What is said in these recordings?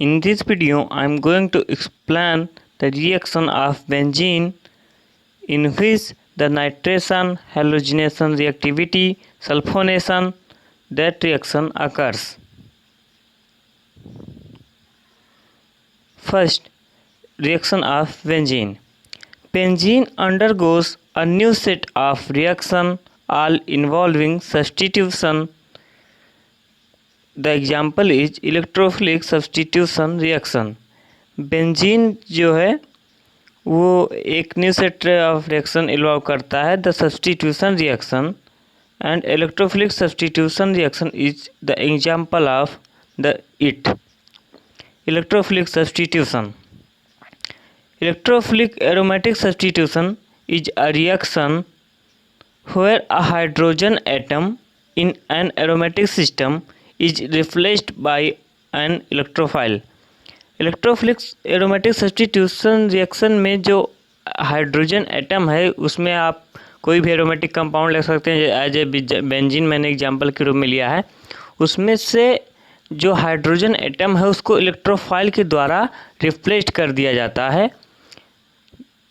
In this video, I am going to explain the reaction of benzene in which the nitration, halogenation reactivity, sulfonation, that reaction occurs. First, reaction of benzene. Benzene undergoes a new set of reaction, all involving substitution. The example is electrophilic substitution reaction. Benzene जो है वो एक new set of reaction involve करता है, the substitution reaction, and electrophilic substitution reaction is the example of the it. Electrophilic substitution. Electrophilic aromatic substitution is a reaction where a hydrogen atom in an aromatic system is replaced by an electrophile. Electrophilic aromatic substitution reaction में जो hydrogen atom है उसमें आप कोई भी aromatic compound ले सकते हैं. एज ए बेंजीन मैंने एग्जांपल के रूप में लिया है. उसमें से जो हाइड्रोजन एटम है उसको इलेक्ट्रोफाइल के द्वारा रिप्लेस कर दिया जाता है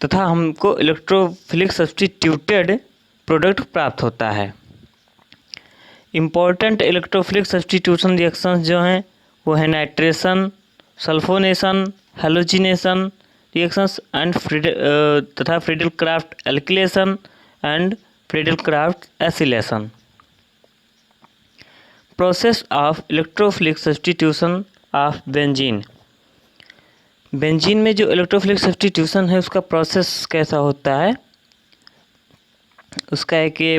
तथा हमको इलेक्ट्रोफिलिक सब्सटीट्यूटेड प्रोडक्ट प्राप्त होता है. इम्पॉर्टेंट इलेक्ट्रोफिलिक सब्सटीट्यूशन रिएक्शंस जो हैं वो है nitration, sulphonation, halogenation reactions and तथा Friedel Crafts alkylation and Friedel Crafts acylation. Process of electrophilic substitution of benzene. Benzene में जो इलेक्ट्रोफिलिक सब्सटीट्यूशन है उसका प्रोसेस कैसा होता है, उसका एक ये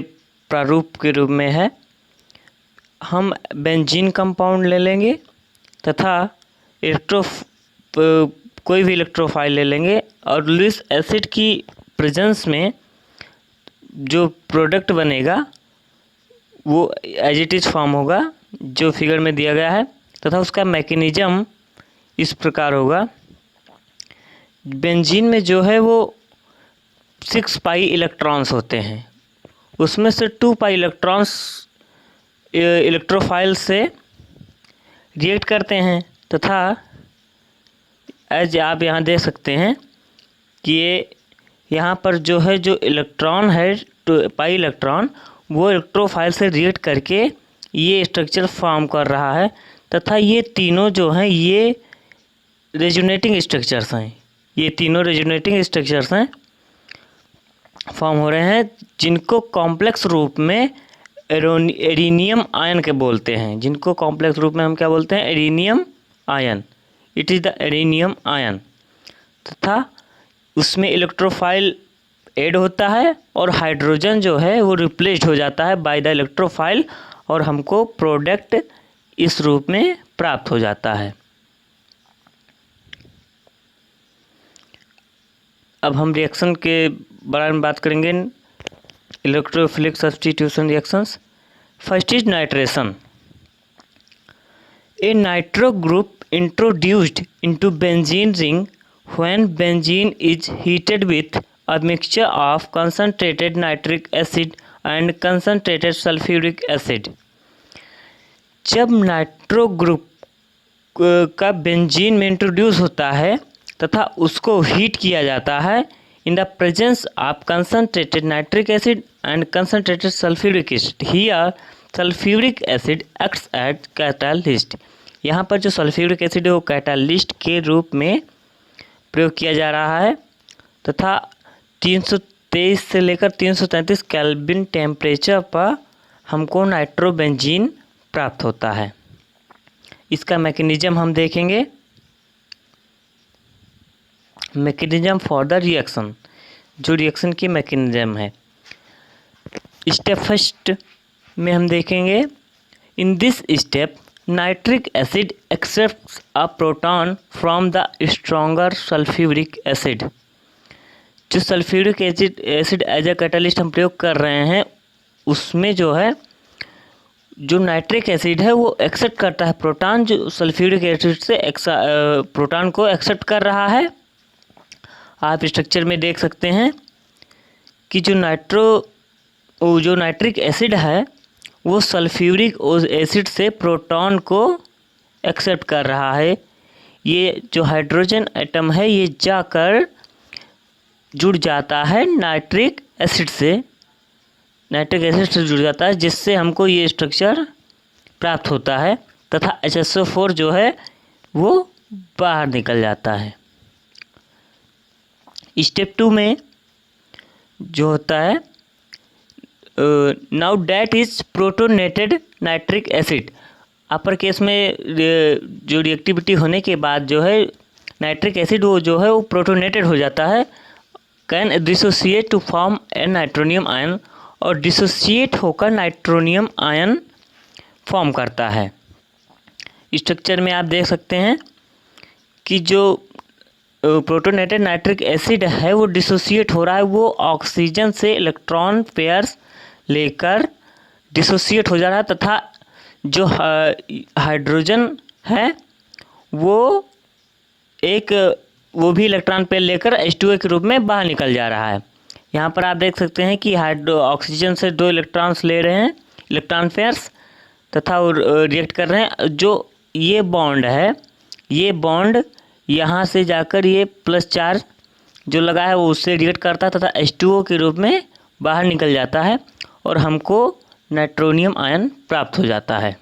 प्रारूप के रूप में है. हम बेंजीन कंपाउंड ले लेंगे तथा कोई भी इलेक्ट्रोफाइल ले लेंगे और लुईस एसिड की प्रेजेंस में जो प्रोडक्ट बनेगा वो एज इट इज फॉर्म होगा जो फिगर में दिया गया है तथा उसका मैकेनिज्म इस प्रकार होगा. बेंजीन में जो है वो 6 पाई इलेक्ट्रॉन्स होते हैं, उसमें से 2 पाई इलेक्ट्रॉन्स इलेक्ट्रोफाइल से रिएक्ट करते हैं तथा एज आप यहाँ देख सकते हैं कि ये यहाँ पर जो है जो इलेक्ट्रॉन है 2 पाई इलेक्ट्रॉन वो इलेक्ट्रोफाइल से रिएक्ट करके ये स्ट्रक्चर फॉर्म कर रहा है तथा ये तीनों जो हैं ये रेजोनेटिंग स्ट्रक्चर्स हैं. ये तीनों रेजोनेटिंग स्ट्रक्चर्स हैं फॉर्म हो रहे हैं जिनको कॉम्प्लेक्स रूप में एरिनियम आयन के बोलते हैं. जिनको कॉम्प्लेक्स रूप में हम क्या बोलते हैं, arenium ion. It is the arenium ion तथा उसमें इलेक्ट्रोफाइल ऐड होता है और हाइड्रोजन जो है वो रिप्लेस्ड हो जाता है बाय द इलेक्ट्रोफाइल और हमको प्रोडक्ट इस रूप में प्राप्त हो जाता है. अब हम रिएक्शन के बारे में बात करेंगे. Electrophilic substitution reactions. First is nitration. A nitro group introduced into benzene ring when benzene is heated with a mixture of concentrated nitric acid and concentrated sulfuric acid. जब नाइट्रो ग्रुप का benzene में introduce होता है तथा उसको heat किया जाता है in the presence of concentrated nitric acid and concentrated sulphuric acid. Here sulphuric acid acts as catalyst. यहाँ पर जो सल्फ्यूरिक एसिड है वो कैटालिस्ट के रूप में प्रयोग किया जा रहा है तथा 323 से लेकर 333 केल्विन टेम्परेचर पर हमको नाइट्रोबेंजीन प्राप्त होता है. इसका मैकेनिज्म हम देखेंगे. Mechanism for the reaction. जो रिएक्शन की मैकेनिज्म है, स्टेप फर्स्ट में हम देखेंगे. In this step nitric acid accepts a proton from the stronger sulphuric acid. जो sulphuric acid as a catalyst हम प्रयोग कर रहे हैं उसमें जो है जो नाइट्रिक एसिड है वो एक्सेप्ट करता है प्रोटॉन, जो सल्फ्यूरिक एसिड से प्रोटॉन को एक्सेप्ट कर रहा है. आप स्ट्रक्चर में देख सकते हैं कि जो नाइट्रिक एसिड है वो सल्फ्यूरिक एसिड से प्रोटॉन को एक्सेप्ट कर रहा है. ये जो हाइड्रोजन एटम है ये जाकर जुड़ जाता है नाइट्रिक एसिड से जुड़ जाता है, जिससे हमको ये स्ट्रक्चर प्राप्त होता है तथा HSO4 जो है वो बाहर निकल जाता है। स्टेप 2 में जो होता है now that is protonated nitric acid. Upper case में जो रिएक्टिविटी होने के बाद जो है नाइट्रिक एसिड वो जो है वो प्रोटोनेटेड हो जाता है, can dissociate to form a nitronium ion, और डिसोसिएट होकर नाइट्रोनियम आयन फॉर्म करता है। स्ट्रक्चर में आप देख सकते हैं कि जो प्रोटोनेटेड नाइट्रिक एसिड है वो डिसोसिएट हो रहा है, वो ऑक्सीजन से इलेक्ट्रॉन पेयर्स लेकर डिसोसिएट हो जा रहा है तथा जो हाइड्रोजन है वो भी इलेक्ट्रॉन पेयर लेकर H2O के रूप में बाहर निकल जा रहा है। यहाँ पर आप देख सकते हैं कि ऑक्सीजन से 2 इलेक्ट्रॉन्स ले रहे हैं इलेक्ट्रॉन पेयर्स तथा वो रिएक्ट कर रहे हैं। जो ये बॉन्ड है ये बॉन्ड यहाँ से जाकर ये प्लस चार्ज जो लगा है वो उससे रिएक्ट करता है तथा H2O के रूप में बाहर निकल जाता है और हमको नाइट्रोनियम आयन प्राप्त हो जाता है।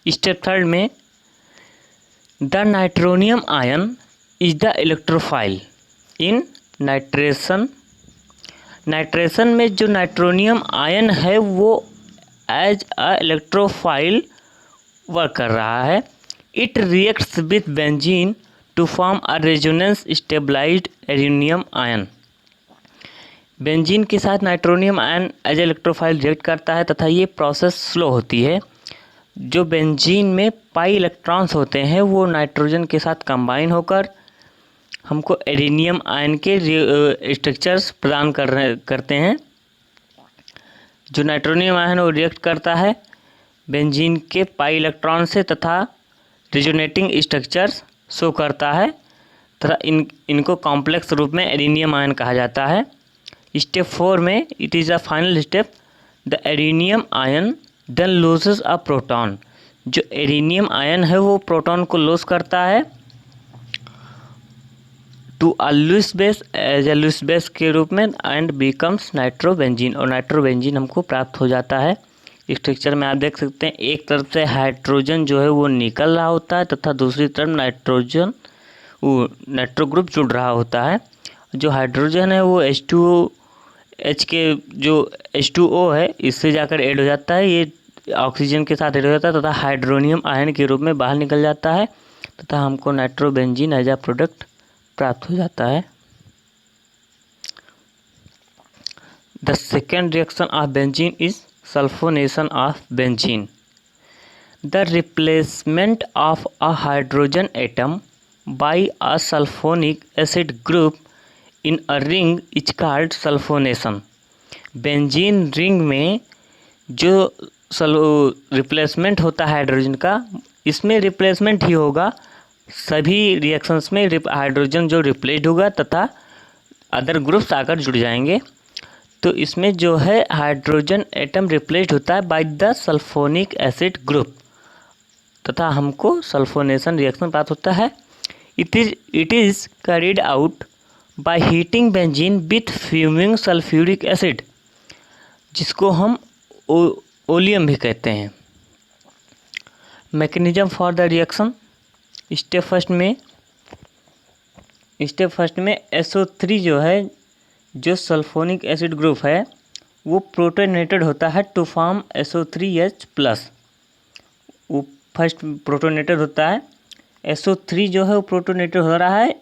स्टेप 3 में the nitronium ion is the electrophile in nitration. Nitration में जो नाइट्रोनियम आयन है वो एज अ इलेक्ट्रोफाइल वर्क कर रहा है। It reacts with benzene to form a resonance stabilised aluminium ion. Benzene के साथ nitronium ion as electrophile react करता है तथा ये प्रोसेस स्लो होती है। जो बेंजीन में पाई इलेक्ट्रॉन्स होते हैं वो नाइट्रोजन के साथ कंबाइन होकर हमको एल्यूमिनियम आयन के स्ट्रक्चर्स प्रदान करते हैं। जो नाइट्रोनियम आयन वो रिएक्ट करता है बेंजीन के पाई इलेक्ट्रॉन से तथा रिजोनेटिंग स्ट्रक्चर्स शो करता है तथा इनको कॉम्प्लेक्स रूप में एल्यूमिनियम आयन कहा जाता है। स्टेप 4 में it is a final step, the aluminium ion then loses a proton. जो एल्यूमिनियम आयन है वो प्रोटॉन को लूज करता है to a Lewis base as a Lewis base के रूप में एंड बिकम्स नाइट्रोबेंजीन, और नाइट्रोबेंजीन हमको प्राप्त हो जाता है। स्ट्रक्चर में आप देख सकते हैं एक तरफ से हाइड्रोजन जो है वो निकल रहा होता है तथा दूसरी तरफ नाइट्रो ग्रुप जुड़ रहा होता है। जो हाइड्रोजन है वो H2OH के जो H2O है इससे जाकर ऐड हो जाता है, ये ऑक्सीजन के साथ ऐड हो जाता है तथा हाइड्रोनियम आयन के रूप में बाहर निकल जाता है तथा हमको नाइट्रोबेंजीन एज अ प्रोडक्ट प्राप्त हो जाता है। The second reaction of benzene is sulphonation of benzene. The replacement of a hydrogen atom by a sulphonic acid group in a ring is called sulphonation. Benzene ring में जो replacement होता है hydrogen का, इसमें रिप्लेसमेंट ही होगा, सभी reactions में hydrogen जो रिप्लेस्ड होगा तथा अदर ग्रुप्स आकर जुड़ जाएंगे। तो इसमें जो है हाइड्रोजन एटम रिप्लेस्ड होता है by the sulphonic acid group तथा हमको सल्फोनेशन रिएक्शन प्राप्त होता है। It is carried out by heating benzene with fuming sulphuric acid, जिसको हम ओलियम भी कहते हैं। Mechanism for the reaction, step first में SO3 जो है जो सल्फोनिक एसिड ग्रुप है वो प्रोटोनेटेड होता है टू फॉर्म SO3H+। वो फर्स्ट प्रोटोनेटेड होता है। SO3 जो है वो प्रोटोनेटेड हो रहा है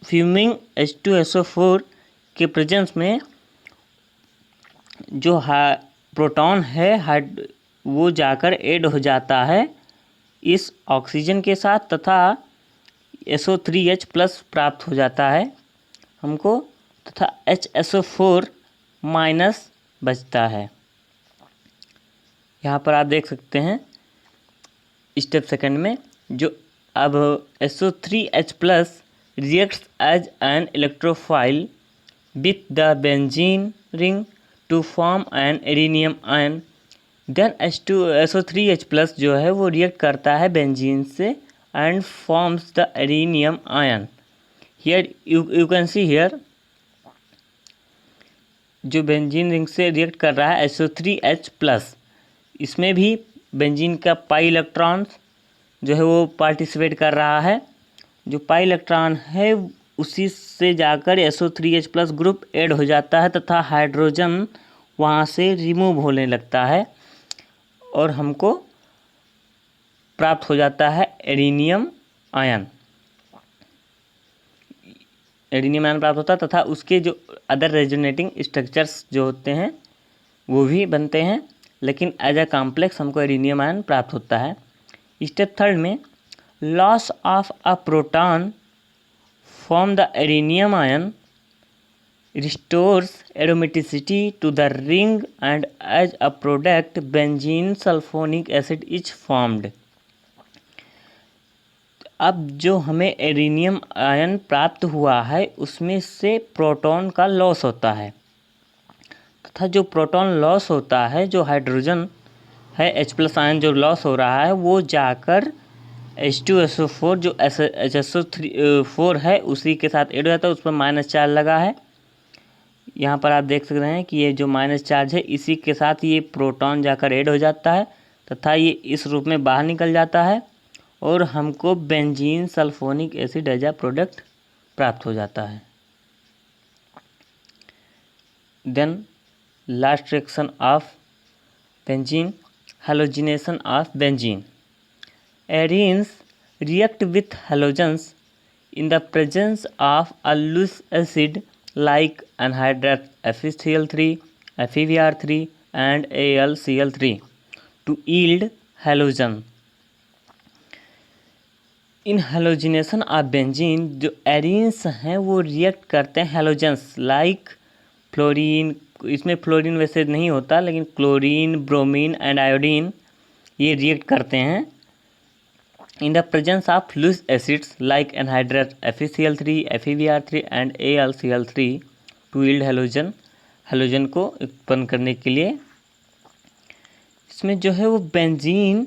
फ्यूमिंग H2SO4 के प्रेजेंस में। जो प्रोटॉन है वो जाकर ऐड हो जाता है इस ऑक्सीजन के साथ तथा SO3H+ प्राप्त हो जाता है हमको तथा HSO4- बचता है। यहाँ पर आप देख सकते हैं स्टेप सेकंड में जो अब SO3H+ reacts as an electrophile with the benzene ring to form an aluminum ion then SO3H+ जो है वो रिएक्ट करता है बेंजीन से and forms the arenium ion. Here you can see here जो बेंजीन रिंग से रिएक्ट कर रहा है SO3H+, इसमें भी बेंजीन का पाई इलेक्ट्रॉन जो है वो पार्टिसिपेट कर रहा है। जो पाई इलेक्ट्रॉन है उसी से जाकर SO3H+ ग्रुप ऐड हो जाता है तथा हाइड्रोजन वहाँ से रिमूव होने लगता है और हमको प्राप्त हो जाता है एरिनियम आयन। एरिनियम आयन प्राप्त होता है तथा उसके जो अदर रेजोनेटिंग स्ट्रक्चर्स जो होते हैं वो भी बनते हैं, लेकिन एज अ कॉम्प्लेक्स हमको एरिनियम आयन प्राप्त होता है। स्टेप 3 में loss of a proton from the arenium ion restores aromaticity to the ring and as a product benzene sulfonic acid is formed। अब जो हमें एरिनियम आयन प्राप्त हुआ है उसमें से प्रोटॉन का लॉस होता है तथा जो प्रोटॉन लॉस होता है, जो हाइड्रोजन है H+ आयन जो लॉस हो रहा है वो जाकर H2SO4 जो HSO4 है उसी के साथ ऐड हो जाता है। उस पर माइनस चार्ज लगा है। यहाँ पर आप देख सकते हैं कि ये जो माइनस चार्ज है इसी के साथ ये प्रोटॉन जाकर ऐड हो जाता है तथा ये इस रूप में बाहर निकल जाता है और हमको benzene sulphonic acid as a product प्राप्त हो जाता है। Then last reaction of benzene, halogenation of benzene. Arenes react with halogens in the presence of a loose acid like anhydrous FeCl3, FeVr3 and AlCl3 to yield halogen। In halogenation of benzene जो arenes हैं वो react करते हैं halogens like fluorine, इसमें fluorine वैसे नहीं होता लेकिन क्लोरीन, ब्रोमीन एंड आयोडीन ये रिएक्ट करते हैं in the presence of loose acids like anhydrous FeCl3, FeVr3 and AlCl3 to yield halogen। Halogen को उत्पन्न करने के लिए इसमें जो है वो बेंजीन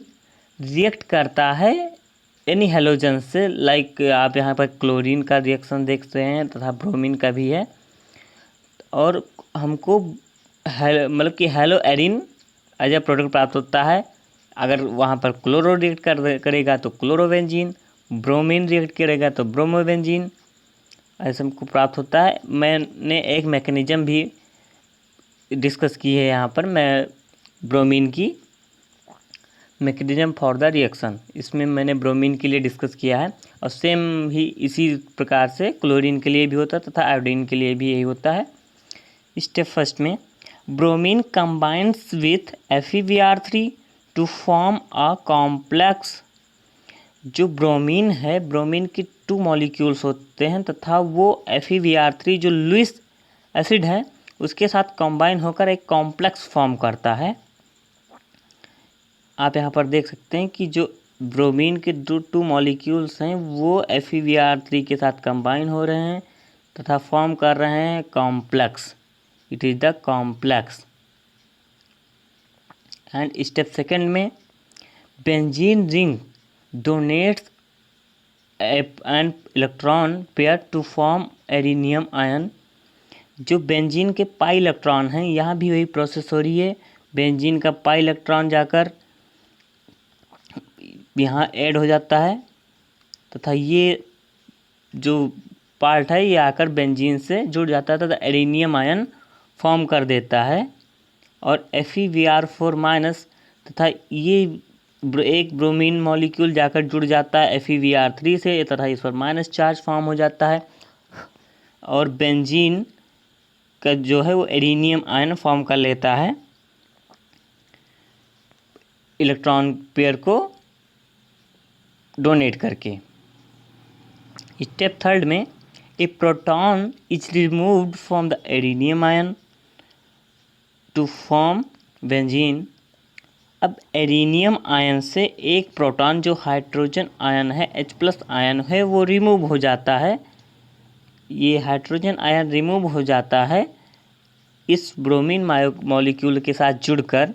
रिएक्ट करता है एनी हेलोजन से, लाइक आप यहाँ पर क्लोरीन का रिएक्शन देख रहे हैं तथा ब्रोमीन का भी है और हमको मतलब कि haloarene as a product प्राप्त होता है। अगर वहाँ पर क्लोरो रिएक्ट करेगा तो क्लोरोबेंजीन, ब्रोमीन रिएक्ट करेगा तो ब्रोमोबेंजीन, ऐसे हमको प्राप्त होता है। मैंने एक मैकेनिज्म भी डिस्कस की है यहाँ पर, मैं ब्रोमीन की मैकेनिज्म फॉर द रिएक्शन, इसमें मैंने ब्रोमीन के लिए डिस्कस किया है और सेम ही इसी प्रकार से क्लोरीन के लिए भी होता है तथा आयोडीन के लिए भी यही होता है। स्टेप 1 में bromine combines with FeVr3 to form a complex. जो ब्रोमीन है, ब्रोमीन के 2 मॉलिक्यूल्स होते हैं तथा वो FeVr3 जो लुईस एसिड है उसके साथ कंबाइन होकर एक कॉम्प्लेक्स फॉर्म करता है। आप यहाँ पर देख सकते हैं कि जो ब्रोमीन के 2 मॉलिक्यूल्स हैं वो FeVr3 के साथ कंबाइन हो रहे हैं तथा फॉर्म कर रहे हैं complex. It is the complex. And step 2 में benzene ring donates an electron pair to form arenium ion. जो बेंजीन के पाई इलेक्ट्रॉन हैं यहाँ भी वही प्रोसेस हो रही है। बेंजीन का पाई इलेक्ट्रॉन जाकर यहाँ ऐड हो जाता है तथा ये जो पार्ट है ये आकर बेंजीन से जुड़ जाता है तथा एरिनियम आयन फॉर्म कर देता है और FeVr4- तथा ये एक ब्रोमीन मॉलिक्यूल जाकर जुड़ जाता है FeVr3 से तथा इस पर माइनस चार्ज फॉर्म हो जाता है और बेंजीन का जो है वो एरिनियम आयन फॉर्म कर लेता है इलेक्ट्रॉन पेयर को डोनेट करके। स्टेप 3 में a proton is removed from the arenium ion to form benzene. अब एरिनियम आयन से एक प्रोटॉन जो हाइड्रोजन आयन है H+ आयन है वो रिमूव हो जाता है। ये हाइड्रोजन आयन रिमूव हो जाता है इस ब्रोमीन मॉलिक्यूल के साथ जुड़कर।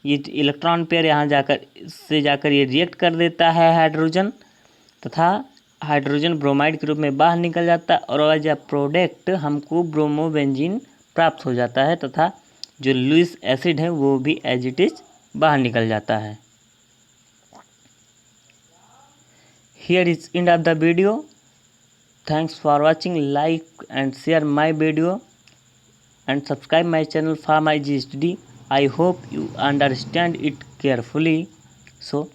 ये इलेक्ट्रॉन पेयर यहाँ जाकर ये रिएक्ट कर देता है हाइड्रोजन, तथा हाइड्रोजन ब्रोमाइड के रूप में बाहर निकल जाता है और एज अ प्रोडक्ट हमको ब्रोमोबेंजीन प्राप्त हो जाता है, तथा जो लुईस एसिड है वो भी एज इट इज बाहर निकल जाता है। Here is end of the video. Thanks for watching. Like and share my video and subscribe my channel for my GSTD. I hope you understand it carefully. So